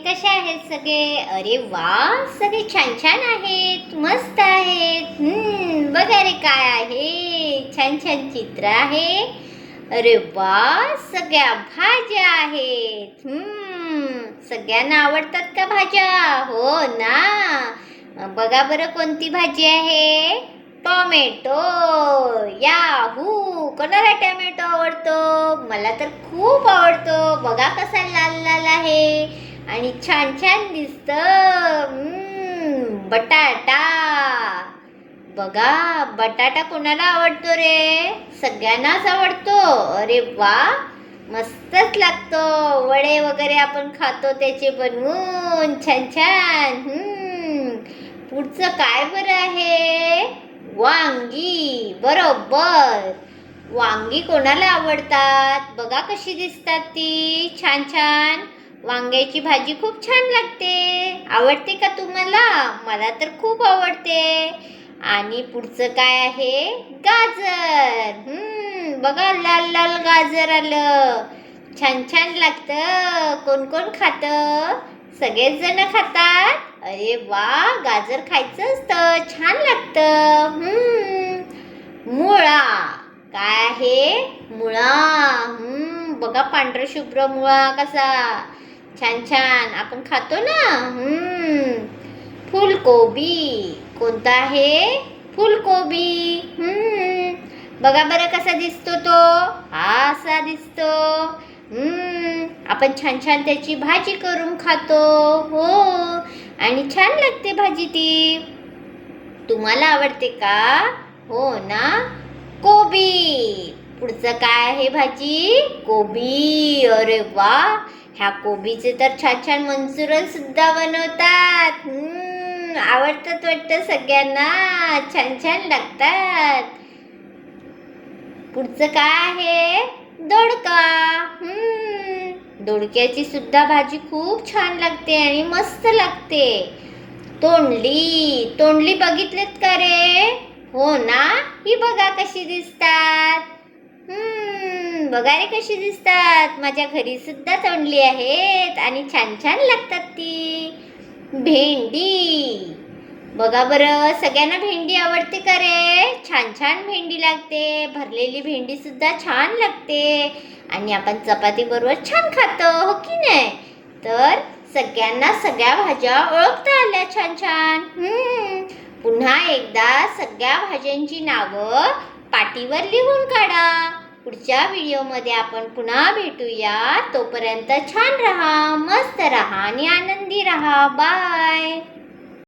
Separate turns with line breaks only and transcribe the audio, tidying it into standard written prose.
कसे आहेत सगळे? अरे वा, सगळे छान छान आहेत, मस्त आहेत. बघा रे काय आहे, छान छान चित्र आहे. अरे वा, सगळ्या भाज्या आहेत. सगळ्यांना आवडतात का भाज्या? हो ना. बघा बरं कोणती भाजी आहे? टोमॅटो. याहू, कोणाला टोमॅटो आवडतो? मला तर खूप आवडतो. बघा कसा लाल लाल आहे आणि छान छान दिसत. बटाटा. बघा बटाटा कोणाला आवडतो रे? सगळ्यांनाच आवडतो. अरे वा, मस्तच लागतो. वडे वगैरे आपण खातो त्याचे बनवून छान छान. पुढचं काय बरं आहे? वांगी. बरोबर, वांगी कोणाला आवडतात? बघा कशी दिसतात ती, छान छान. वांग्याची भाजी खूप छान लागते. आवडते का तुम्हाला? मला तर खूप आवडते. आणि पुढचं काय आहे? गाजर. बघा लाल लाल गाजर आलं, छान छान लागतं. कोण कोण खातं? सगळेच जण खातात. अरे वा, गाजर खायचं असतं, छान लागतं. मुळा. काय आहे? मुळा. बघा पांढरा शुभ्र मुळा कसा छान छान आपण खातो ना. फुलकोबी. कोणता आहे? फुलकोबी. बघा बरं कसा दिसतो तो. हा असा दिसतो. आपण छान छान त्याची भाजी करून खातो. हो, आणि छान लागते भाजी ती. तुम्हाला आवडते का? हो ना. कोबी. पुढचं काय आहे भाजी? कोबी. अरे वा, ह्या कोबीचे तर छान छान मंचुरियन सुद्धा बनवतात. आवडतात वाटतं सगळ्यांना, छान छान लागतात. पुढचं काय आहे? दोडका. दोडक्याची सुद्धा भाजी खूप छान लागते आणि मस्त लागते. तोंडली. तोंडली बघितलेत का रे? हो ना. ही बघा कशी दिसतात. बघा रे कशी दिसतात. माझ्या घरी सुद्धा तोंडली आहेत आणि छान छान लागतात ती. भेंडी. बघा बरं, सगळ्यांना भेंडी आवडते का रे? छान छान भेंडी लागते. भरलेली भेंडी सुद्धा छान लागते आणि आपण चपाती बरोबर छान खातो, हो की नाही? तर सगळ्यांना सगळ्या भाज्या ओळखता आल्या छान छान. पुन्हा एकदा सगळ्या भाज्यांची नावं पाटीवर लिहून काढा. पुढच्या व्हिडिओमध्ये आपण पुन्हा भेटूया. तोपर्यंत छान रहा, मस्त रहा आणि आनंदी रहा. बाय.